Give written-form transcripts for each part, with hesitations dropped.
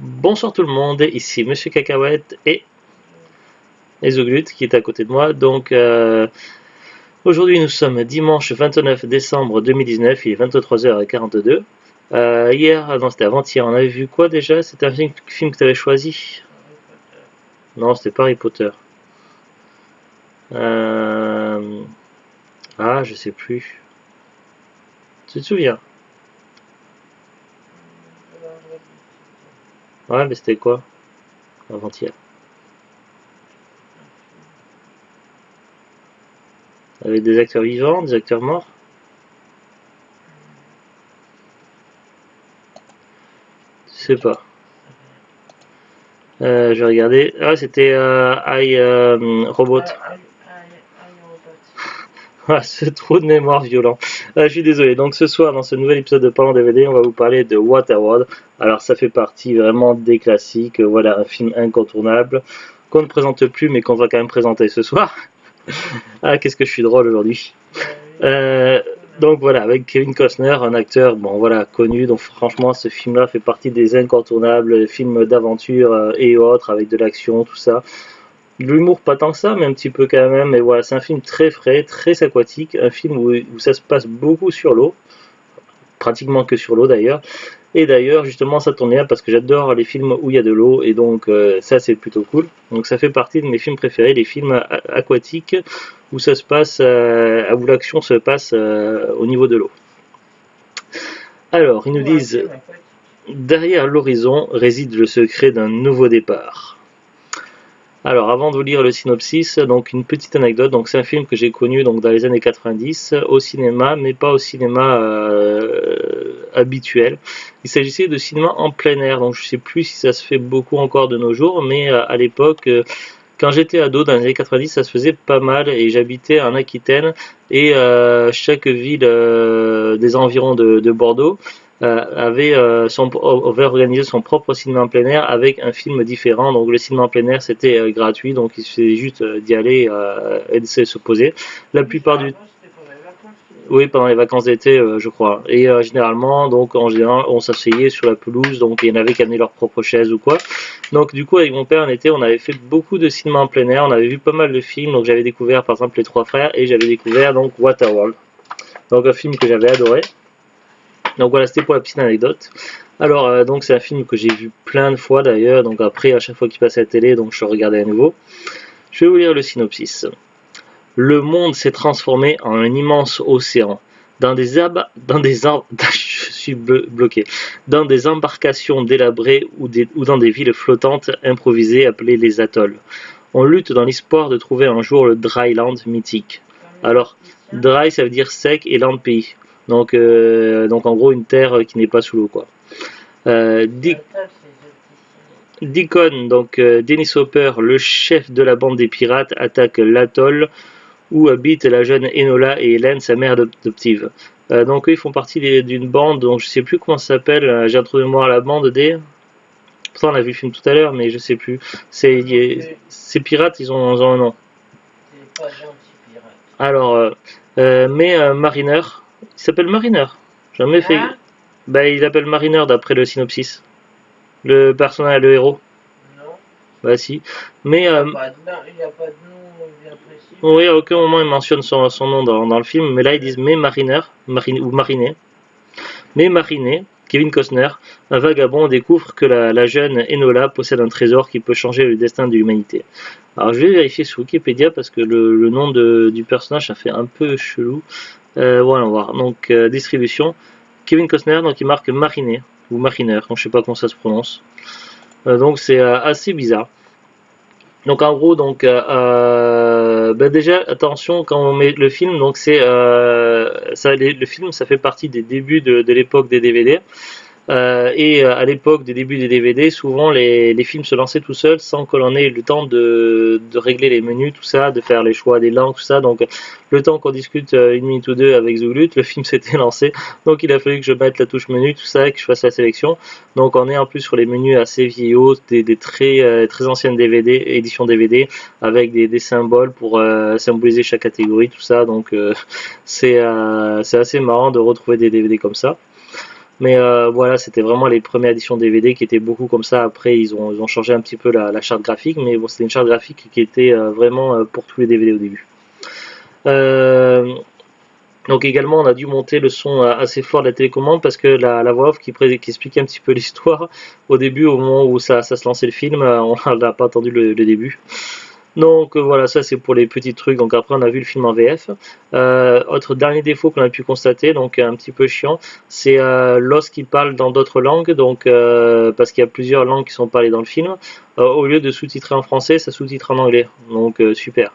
Bonsoir tout le monde, ici Monsieur Cacahuète et Ezoglut qui est à côté de moi. Aujourd'hui nous sommes dimanche 29 décembre 2019, il est 23h42. Non c'était avant-hier, on avait vu quoi déjà? C'était un film que tu avais choisi? Non, c'était pas Harry Potter. Euh... Ah, je sais plus. Tu te souviens? Ouais, mais c'était quoi? Avant-hier. Avec des acteurs vivants, des acteurs morts? Je sais pas. Je vais regarder. Ah, c'était Robot. Ah, ce trou de mémoire violent. Je suis désolé. Donc ce soir, dans ce nouvel épisode de Parlons DVD, on va vous parler de Waterworld. Alors ça fait partie vraiment des classiques. Voilà, un film incontournable qu'on ne présente plus, mais qu'on va quand même présenter ce soir. Ah, qu'est-ce que je suis drôle aujourd'hui. Euh, donc voilà, avec Kevin Costner, un acteur, bon voilà, connu. Donc franchement, ce film-là fait partie des incontournables films d'aventure et autres, avec de l'action, tout ça. L'humour, pas tant que ça, mais un petit peu quand même. Mais voilà, c'est un film très frais, très aquatique, un film où ça se passe beaucoup sur l'eau, pratiquement que sur l'eau d'ailleurs. Et d'ailleurs, justement, ça tombe bien parce que j'adore les films où il y a de l'eau, et donc ça, c'est plutôt cool. Donc ça fait partie de mes films préférés, les films aquatiques où ça se passe, où l'action se passe au niveau de l'eau. Alors, ils nous disent, derrière l'horizon réside le secret d'un nouveau départ. Alors, avant de vous lire le synopsis, donc une petite anecdote. Donc, c'est un film que j'ai connu donc dans les années 90 au cinéma, mais pas au cinéma habituel. Il s'agissait de cinéma en plein air. Donc, je sais plus si ça se fait beaucoup encore de nos jours, mais à l'époque, quand j'étais ado dans les années 90, ça se faisait pas mal et j'habitais en Aquitaine et chaque ville des environs de Bordeaux avait organisé son propre cinéma en plein air avec un film différent. Donc le cinéma en plein air c'était gratuit, donc il suffisait juste d'y aller et de se poser. La plupart du Oui, pendant les vacances d'été, je crois. Et généralement, donc en général, on s'asseyait sur la pelouse, donc il y en avait qui amenaient leur propre chaise ou quoi. Donc du coup, avec mon père en été, on avait fait beaucoup de cinéma en plein air, on avait vu pas mal de films. Donc j'avais découvert par exemple Les Trois Frères et j'avais découvert donc Waterworld. Donc un film que j'avais adoré. Donc voilà, c'était pour la petite anecdote. Alors, donc c'est un film que j'ai vu plein de fois d'ailleurs, donc après, à chaque fois qu'il passait à la télé, donc je regardais à nouveau. Je vais vous lire le synopsis. Le monde s'est transformé en un immense océan. Je suis bloqué. Dans des embarcations délabrées ou dans des villes flottantes improvisées appelées les atolls. On lutte dans l'espoir de trouver un jour le dry land mythique. Alors, dry ça veut dire sec et land pays. Donc en gros une terre qui n'est pas sous l'eau quoi. Dick, Deacon, donc Dennis Hopper, le chef de la bande des pirates, attaque l'atoll où habitent la jeune Enola et Hélène, sa mère adoptive. Donc eux, ils font partie d'une bande, donc je sais plus comment ça s'appelle, j'ai un trou de mémoire la bande des... Pourtant on a vu le film tout à l'heure, mais je sais plus. Ces pirates, ils ont un nom. Alors, Mariner, il s'appelle Mariner. Jamais fait... Bah, il s'appelle Mariner d'après le synopsis. Le personnage, le héros. Bah si. Mais oui, à aucun moment il mentionne son nom dans le film, mais là ils disent mais Mariner, ou Mariné. Mais Mariné, Kevin Costner, un vagabond, découvre que la jeune Enola possède un trésor qui peut changer le destin de l'humanité. Alors je vais vérifier sur Wikipédia parce que le nom du personnage ça fait un peu chelou. Voilà, on va voir. Donc distribution. Kevin Costner, donc il marque Mariné, ou Mariner, je sais pas comment ça se prononce. Donc c'est assez bizarre. Donc en gros, déjà attention quand on met le film, donc le film ça fait partie des débuts de l'époque des DVD. À l'époque des débuts des DVD, souvent les films se lançaient tout seuls sans que l'on ait le temps de régler les menus, tout ça, de faire les choix des langues, tout ça. Donc le temps qu'on discute une minute ou deux avec Zoulut, le film s'était lancé. Donc il a fallu que je mette la touche menu, tout ça, et que je fasse la sélection. Donc on est en plus sur les menus assez vieillots, des très anciennes DVD, éditions DVD, avec des symboles pour symboliser chaque catégorie, tout ça. Donc c'est assez marrant de retrouver des DVD comme ça. Mais voilà, c'était vraiment les premières éditions DVD qui étaient beaucoup comme ça. Après, ils ont changé un petit peu la charte graphique, mais bon, c'était une charte graphique qui était vraiment pour tous les DVD au début. Euh, donc également, on a dû monter le son assez fort de la télécommande parce que la voix off qui expliquait un petit peu l'histoire au début, au moment où ça se lançait le film, on n'a pas entendu le début. Donc voilà, ça c'est pour les petits trucs. Donc après on a vu le film en VF. Autre dernier défaut qu'on a pu constater, donc un petit peu chiant, c'est lorsqu'il parle dans d'autres langues, donc parce qu'il y a plusieurs langues qui sont parlées dans le film, au lieu de sous-titrer en français, ça sous-titre en anglais. Donc super.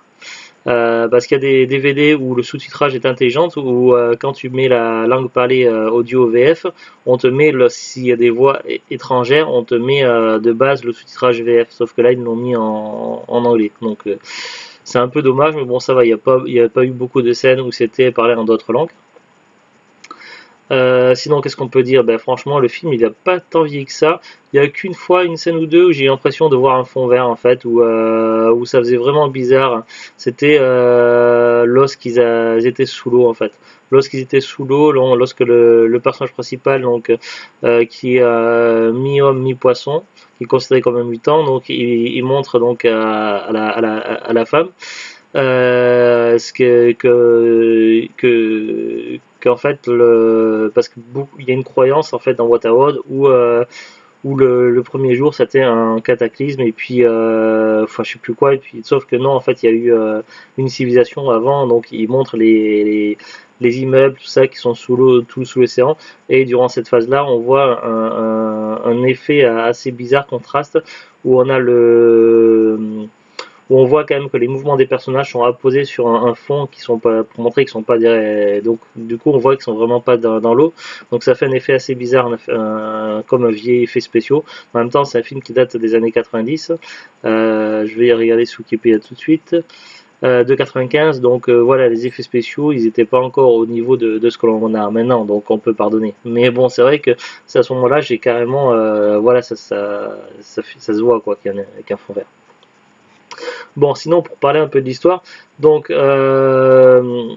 Parce qu'il y a des DVD où le sous-titrage est intelligent, où quand tu mets la langue parlée audio VF, on te met, s'il y a des voix étrangères, on te met de base le sous-titrage VF, sauf que là ils l'ont mis en anglais. Donc c'est un peu dommage, mais bon ça va, il y a pas eu beaucoup de scènes où c'était parlé en d'autres langues. Sinon, qu'est-ce qu'on peut dire? Ben, franchement, le film, il n'a pas tant vieilli que ça. Il n'y a qu'une fois, une scène ou deux, où j'ai eu l'impression de voir un fond vert, en fait, où ça faisait vraiment bizarre. C'était lorsqu'ils étaient sous l'eau, en fait. Lorsqu'ils étaient sous l'eau, lorsque le personnage principal, donc, qui est mi-homme, mi-poisson, qui est considéré comme un mutant, donc, il montre donc à la femme ce qu'en fait parce que il y a une croyance en fait dans Waterworld où le premier jour c'était un cataclysme et puis enfin je sais plus quoi et puis sauf que non en fait il y a eu une civilisation avant donc ils montrent les immeubles tout ça qui sont sous l'eau tout sous l'océan et durant cette phase là on voit un effet assez bizarre contraste où on a où on voit quand même que les mouvements des personnages sont apposés sur un fond qui sont pas pour montrer qu'ils sont pas donc du coup on voit qu'ils sont vraiment pas dans l'eau donc ça fait un effet assez bizarre comme un vieil effet spéciaux en même temps c'est un film qui date des années 90 je vais regarder sous Wikipédia tout de suite de 95 donc voilà les effets spéciaux ils n'étaient pas encore au niveau de ce que l'on a maintenant donc on peut pardonner mais bon c'est vrai que c'est à ce moment là j'ai carrément voilà ça se voit quoi qu'il y a qu'un fond vert. Bon, sinon, pour parler un peu de l'histoire, donc le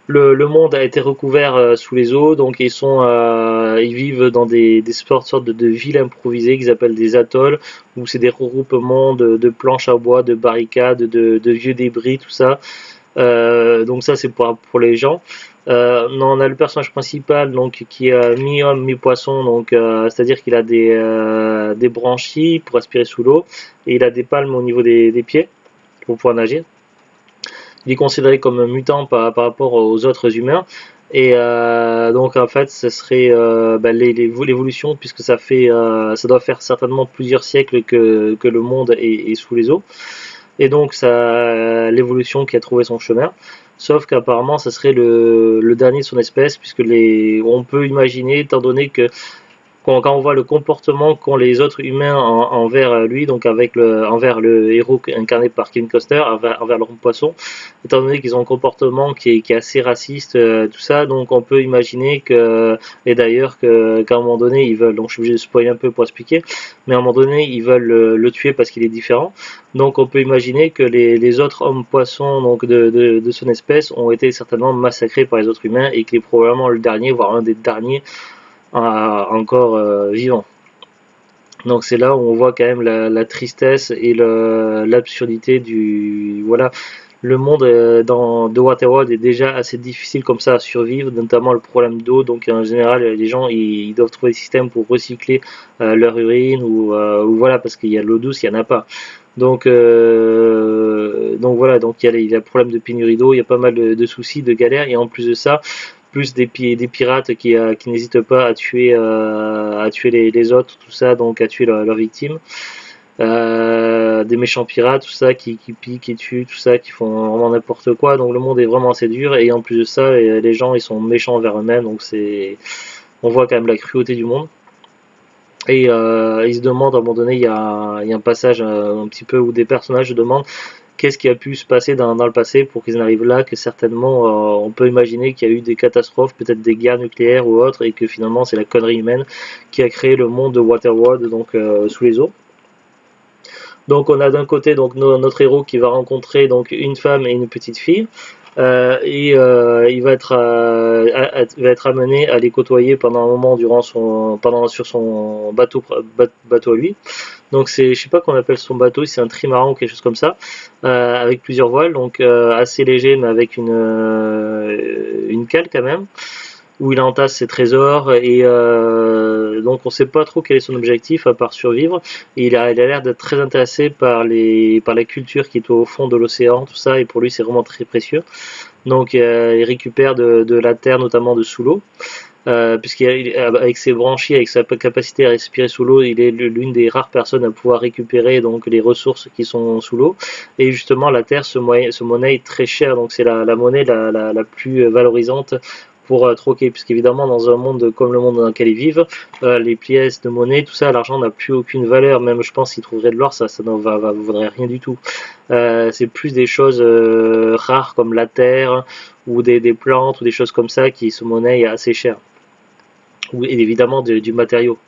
monde a été recouvert sous les eaux, donc ils vivent dans des sortes de villes improvisées qu'ils appellent des atolls, où c'est des regroupements de planches à bois, de barricades, de vieux débris, tout ça. Donc ça c'est pour les gens. On a le personnage principal donc qui est mi-homme mi-poisson donc c'est-à-dire qu'il a des branchies pour respirer sous l'eau et il a des palmes au niveau des pieds pour pouvoir nager. Il est considéré comme un mutant par rapport aux autres humains et donc en fait ce serait l'évolution puisque ça doit faire certainement plusieurs siècles que le monde est sous les eaux et donc ça l'évolution qui a trouvé son chemin. Sauf qu'apparemment, ça serait le dernier de son espèce, puisque on peut imaginer, étant donné que quand on voit le comportement qu'ont les autres humains envers lui, donc envers le héros incarné par Kevin Costner, envers leur poisson, étant donné qu'ils ont un comportement qui est assez raciste, tout ça, donc on peut imaginer et d'ailleurs qu'à un moment donné, ils veulent, donc je suis obligé de spoiler un peu pour expliquer, mais à un moment donné, ils veulent le tuer parce qu'il est différent, donc on peut imaginer que les autres hommes poissons donc de son espèce ont été certainement massacrés par les autres humains et qu'il est probablement le dernier, voire un des derniers encore vivant. Donc c'est là où on voit quand même la tristesse et l'absurdité du voilà. Le monde de Waterworld est déjà assez difficile comme ça à survivre, notamment le problème d'eau. Donc en général, les gens ils doivent trouver des systèmes pour recycler leur urine ou voilà parce qu'il y a de l'eau douce, il n'y en a pas. Donc voilà, donc il y a le problème de pénurie d'eau, il y a pas mal de soucis, de galères et en plus de ça, plus des pirates qui n'hésitent pas à tuer les autres, tout ça, donc à tuer leurs victimes. Des méchants pirates, tout ça, qui piquent, qui tuent, tout ça, qui font vraiment n'importe quoi. Donc le monde est vraiment assez dur et en plus de ça, les gens ils sont méchants envers eux-mêmes. Donc on voit quand même la cruauté du monde. Et ils se demandent à un moment donné, il y a un passage un petit peu où des personnages se demandent qu'est-ce qui a pu se passer dans le passé pour qu'ils en arrivent là, que certainement on peut imaginer qu'il y a eu des catastrophes, peut-être des guerres nucléaires ou autres, et que finalement c'est la connerie humaine qui a créé le monde de Waterworld, donc sous les eaux. Donc on a d'un côté donc notre héros qui va rencontrer donc une femme et une petite fille. il va être amené à les côtoyer pendant un moment sur son bateau à lui. Donc je sais pas qu'on appelle son bateau, c'est un trimaran ou quelque chose comme ça, avec plusieurs voiles, donc assez léger mais avec une cale quand même, où il entasse ses trésors et donc on sait pas trop quel est son objectif à part survivre. Et il a l'air d'être très intéressé par la culture qui est au fond de l'océan, tout ça, et pour lui c'est vraiment très précieux. Donc il récupère de la terre, notamment de sous l'eau. Puisqu'avec ses branchies, avec sa capacité à respirer sous l'eau, il est l'une des rares personnes à pouvoir récupérer donc les ressources qui sont sous l'eau. Et justement, la terre se monnaie très cher, donc c'est la monnaie la plus valorisante pour troquer, puisqu'évidemment dans un monde comme le monde dans lequel ils vivent, les pièces de monnaie, tout ça, l'argent n'a plus aucune valeur. Même je pense qu'ils trouveraient de l'or, ça ne vaudrait rien du tout. C'est plus des choses rares comme la terre ou des plantes ou des choses comme ça qui se monnaient assez cher, et évidemment du matériau.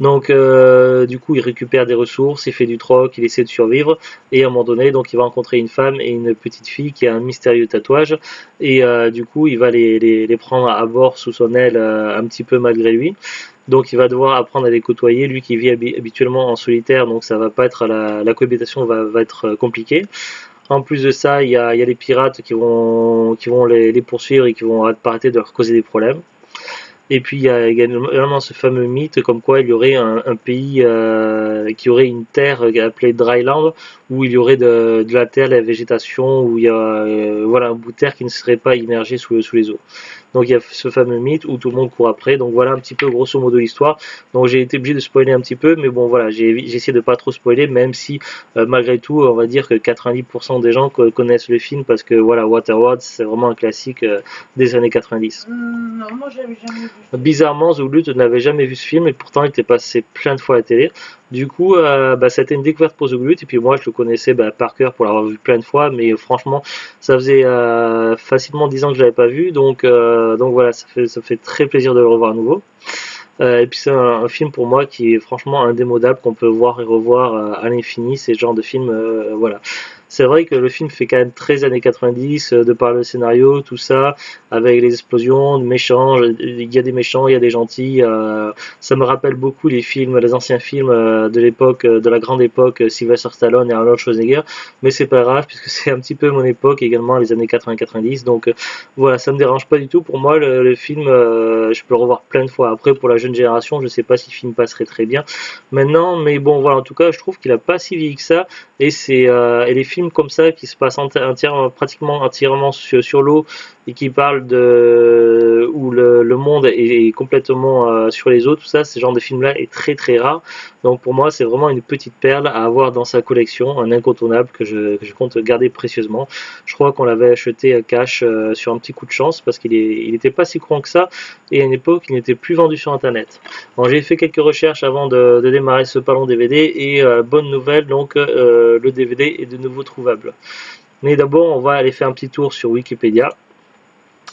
Donc du coup il récupère des ressources, il fait du troc, il essaie de survivre, et à un moment donné donc il va rencontrer une femme et une petite fille qui a un mystérieux tatouage, et du coup il va les prendre à bord sous son aile, un petit peu malgré lui. Donc il va devoir apprendre à les côtoyer, lui qui vit habituellement en solitaire, donc ça va pas être la cohabitation va être compliquée. En plus de ça, il y a les pirates qui vont les poursuivre et qui vont pas arrêter de leur causer des problèmes. Et puis il y a également ce fameux mythe comme quoi il y aurait un pays qui aurait une terre appelée Dryland, où il y aurait de la terre, de la végétation, où il y a voilà, un bout de terre qui ne serait pas immergé sous les eaux. Donc il y a ce fameux mythe où tout le monde court après. Donc voilà un petit peu grosso modo l'histoire. Donc j'ai été obligé de spoiler un petit peu, mais bon voilà, j'ai essayé de pas trop spoiler, même si malgré tout on va dire que 90% des gens connaissent le film, parce que voilà, Waterworld c'est vraiment un classique des années 90. Non, moi j'avais jamais vu. Bizarrement, Zoulut n'avait jamais vu ce film, et pourtant il était passé plein de fois à la télé. Du coup, c'était une découverte pour Zoulut, et puis moi je le connaissais par cœur pour l'avoir vu plein de fois, mais franchement ça faisait facilement 10 ans que je l'avais pas vu, donc voilà, ça fait très plaisir de le revoir à nouveau. Et puis c'est un film pour moi qui est franchement indémodable, qu'on peut voir et revoir à l'infini. C'est ce genre de film, voilà. C'est vrai que le film fait quand même très années 90, de par le scénario, tout ça, avec les explosions, les méchants, il y a des méchants, il y a des gentils. Ça me rappelle beaucoup les anciens films de l'époque, de la grande époque, Sylvester Stallone et Arnold Schwarzenegger. Mais c'est pas grave, puisque c'est un petit peu mon époque également, les années 80-90. Donc voilà, ça me dérange pas du tout. Pour moi, le film, je peux le revoir plein de fois. Après, pour la jeune génération, je sais pas si le film passerait très bien maintenant, mais bon, voilà, en tout cas, je trouve qu'il a pas si vieilli que ça. Et les films comme ça qui se passent pratiquement entièrement sur l'eau, et qui parlent de où le monde est complètement sur les eaux, tout ça, ce genre de film-là est très très rare. Donc pour moi, c'est vraiment une petite perle à avoir dans sa collection, un incontournable que je compte garder précieusement. Je crois qu'on l'avait acheté à cash sur un petit coup de chance, parce il n'était pas si courant que ça, et à une époque, il n'était plus vendu sur Internet. Bon, j'ai fait quelques recherches avant de démarrer ce Parlons DVD, et bonne nouvelle, donc le DVD est de nouveau trouvable. Mais d'abord, on va aller faire un petit tour sur Wikipédia.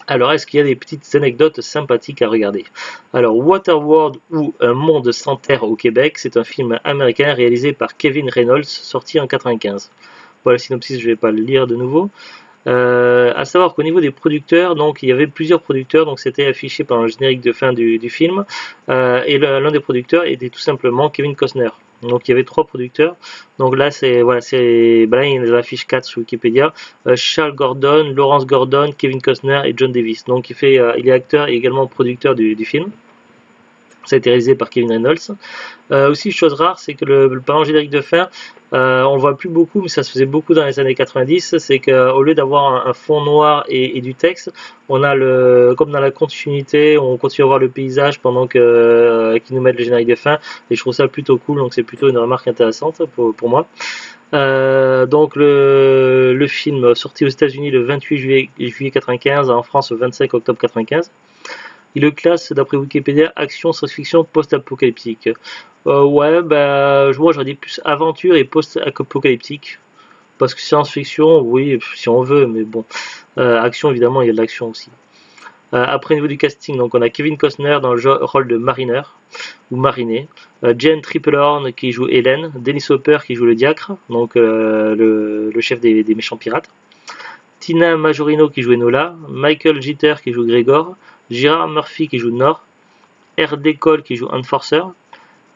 Alors, est-ce qu'il y a des petites anecdotes sympathiques à regarder? Alors, Waterworld, ou Un monde sans terre au Québec, c'est un film américain réalisé par Kevin Reynolds, sorti en 1995. Voilà le synopsis, je ne vais pas le lire de nouveau. À savoir qu'au niveau des producteurs, donc il y avait plusieurs producteurs, donc c'était affiché par un générique de fin du film, et l'un des producteurs était tout simplement Kevin Costner. Donc il y avait 3 producteurs. Donc là voilà, il y a les fiche 4 sur Wikipédia. Charles Gordon, Lawrence Gordon, Kevin Costner et John Davis. Donc il est acteur et également producteur du film. Ça a été réalisé par Kevin Reynolds. Aussi, chose rare, c'est que le parent générique de fin, on le voit plus beaucoup, mais ça se faisait beaucoup dans les années 90, c'est qu'au lieu d'avoir un fond noir et du texte, on a comme dans la continuité, on continue à voir le paysage pendant qu'ils nous mettent le générique de fin, et je trouve ça plutôt cool, donc c'est plutôt une remarque intéressante pour moi. Donc le film sorti aux États-Unis le 28 juillet 1995, en France le 25 octobre 1995. Il le classe d'après Wikipédia action, science-fiction, post-apocalyptique. Ouais, moi j'aurais dit plus aventure et post-apocalyptique. Parce que science-fiction, oui, si on veut, mais bon. Action, évidemment, il y a de l'action aussi. Après, au niveau du casting, donc on a Kevin Costner dans le rôle de marineur, ou mariné. Jane Tripplehorn qui joue Hélène. Dennis Hopper qui joue le diacre, donc le chef des méchants pirates. Tina Majorino qui joue Enola, Michael Jeter qui joue Gregor, Gerard Murphy qui joue Nor, R.D. Cole qui joue Enforcer,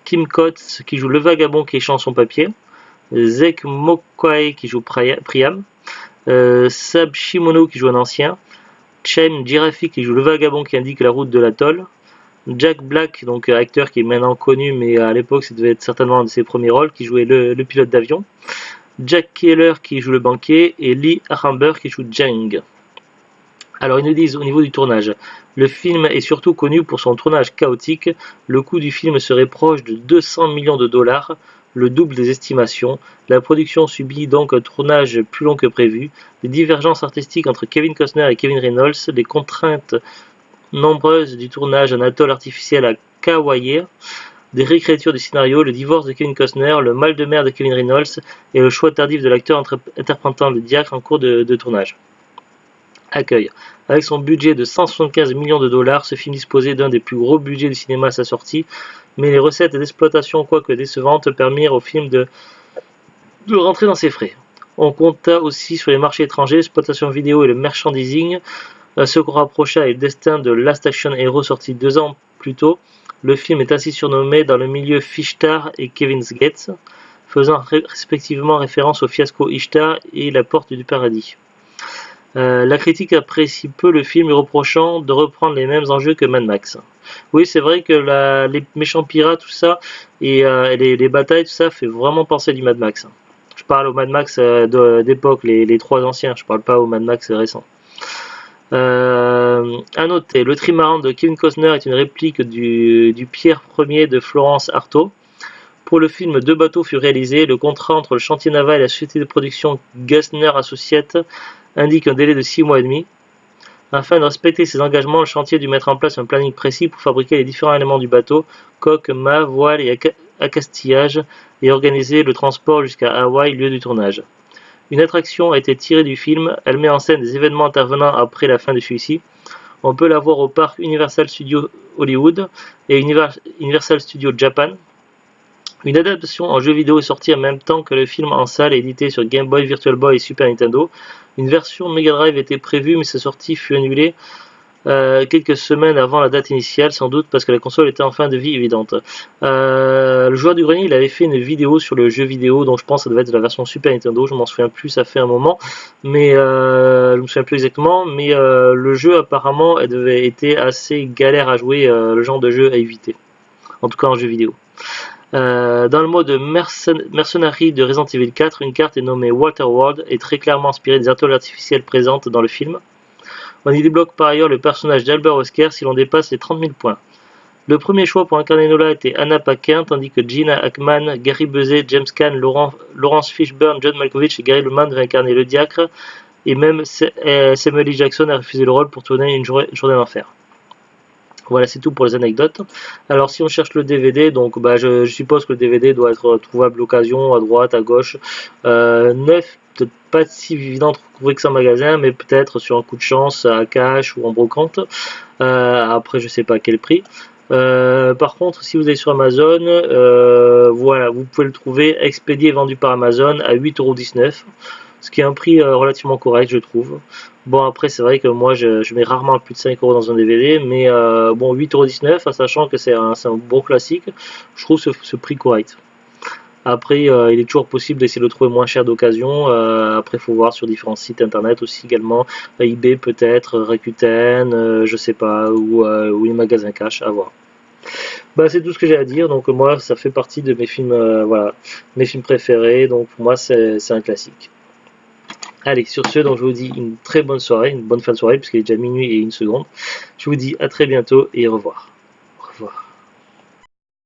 Kim Coates qui joue Le Vagabond qui est Chanson Papier, Zek Mokwai qui joue Priam, Sab Shimono qui joue un ancien, Chen Jirafi qui joue Le Vagabond qui indique la route de l'atoll, Jack Black, donc acteur qui est maintenant connu, mais à l'époque ça devait être certainement un de ses premiers rôles, qui jouait le pilote d'avion, Jack Keller qui joue le banquier, et Lee Aramber qui joue Jang. Alors ils nous disent au niveau du tournage, le film est surtout connu pour son tournage chaotique, le coût du film serait proche de 200 millions de dollars, le double des estimations, la production subit donc un tournage plus long que prévu, des divergences artistiques entre Kevin Costner et Kevin Reynolds, les contraintes nombreuses du tournage en atoll artificiel à Kauai, des réécritures du scénario, le divorce de Kevin Costner, le mal de mer de Kevin Reynolds et le choix tardif de l'acteur interprétant le diacre en cours de tournage. Accueil. Avec son budget de 175 millions de dollars, ce film disposait d'un des plus gros budgets du cinéma à sa sortie, mais les recettes d'exploitation, quoique décevantes, permirent au film de rentrer dans ses frais. On compta aussi sur les marchés étrangers, l'exploitation vidéo et le merchandising, ce qu'on rapprocha est le destin de Last Action Hero sorti 2 ans plus tôt. Le film est ainsi surnommé dans le milieu Fishtar et Kevin's Gate, faisant respectivement référence au fiasco Ishtar et la porte du paradis. La critique apprécie peu le film, lui reprochant de reprendre les mêmes enjeux que Mad Max. Oui, c'est vrai que les méchants pirates, tout ça, et les batailles, tout ça, fait vraiment penser du Mad Max. Je parle au Mad Max d'époque, les 3 anciens, je parle pas au Mad Max récent. À noter, le trimaran de Kevin Costner est une réplique du Pierre Ier de Florence Artaud. Pour le film, 2 bateaux furent réalisés. Le contrat entre le chantier naval et la société de production Gassner Associates indique un délai de 6 mois et demi. Afin de respecter ses engagements, le chantier dut mettre en place un planning précis pour fabriquer les différents éléments du bateau, coque, mât, voile et accastillage, et organiser le transport jusqu'à Hawaï, lieu du tournage. Une attraction a été tirée du film, elle met en scène des événements intervenant après la fin de celui-ci. On peut la voir au parc Universal Studios Hollywood et Universal Studios Japan. Une adaptation en jeu vidéo est sortie en même temps que le film en salle et édité sur Game Boy, Virtual Boy et Super Nintendo. Une version Mega Drive était prévue mais sa sortie fut annulée quelques semaines avant la date initiale, sans doute parce que la console était en fin de vie évidente. Le joueur du grenier, il avait fait une vidéo sur le jeu vidéo, donc je pense que ça devait être la version Super Nintendo, je m'en souviens plus, ça fait un moment, mais je me souviens plus exactement, mais le jeu apparemment avait été assez galère à jouer, le genre de jeu à éviter, en tout cas en jeu vidéo. Dans le mode mercenary de Resident Evil 4, une carte est nommée Waterworld et très clairement inspirée des atolls artificiels présentes dans le film. On y débloque par ailleurs le personnage d'Albert Wesker si l'on dépasse les 30 000 points. Le premier choix pour incarner Enola était Anna Paquin, tandis que Gina Hackman, Gary Busey, James Caan, Laurence Fishburne, John Malkovich et Gary Oldman devaient incarner le diacre, et même Samuel L. Jackson a refusé le rôle pour tourner une journée d'enfer. Voilà, c'est tout pour les anecdotes. Alors si on cherche le DVD, donc je suppose que le DVD doit être trouvable d'occasion, à droite, à gauche. Neuf, peut-être pas si évident de trouver que ça en magasin, mais peut-être sur un coup de chance, à cash ou en brocante. Après, je sais pas quel prix. Par contre, si vous allez sur Amazon, voilà, vous pouvez le trouver expédié et vendu par Amazon à 8,19 €, ce qui est un prix relativement correct, je trouve. Bon, après, c'est vrai que moi, je mets rarement plus de 5 € dans un DVD, mais bon, 8,19 €, sachant que c'est un bon classique, je trouve ce prix correct. Après, il est toujours possible d'essayer de le trouver moins cher d'occasion. Après, il faut voir sur différents sites internet aussi également, eBay peut-être, Rakuten, je sais pas, ou les magasins cash, à voir. C'est tout ce que j'ai à dire. Donc moi, ça fait partie de mes films, voilà, mes films préférés. Donc pour moi, c'est un classique. Allez, sur ce, donc je vous dis une très bonne soirée, une bonne fin de soirée, puisqu'il est déjà minuit et 1 seconde. Je vous dis à très bientôt et au revoir. Au revoir.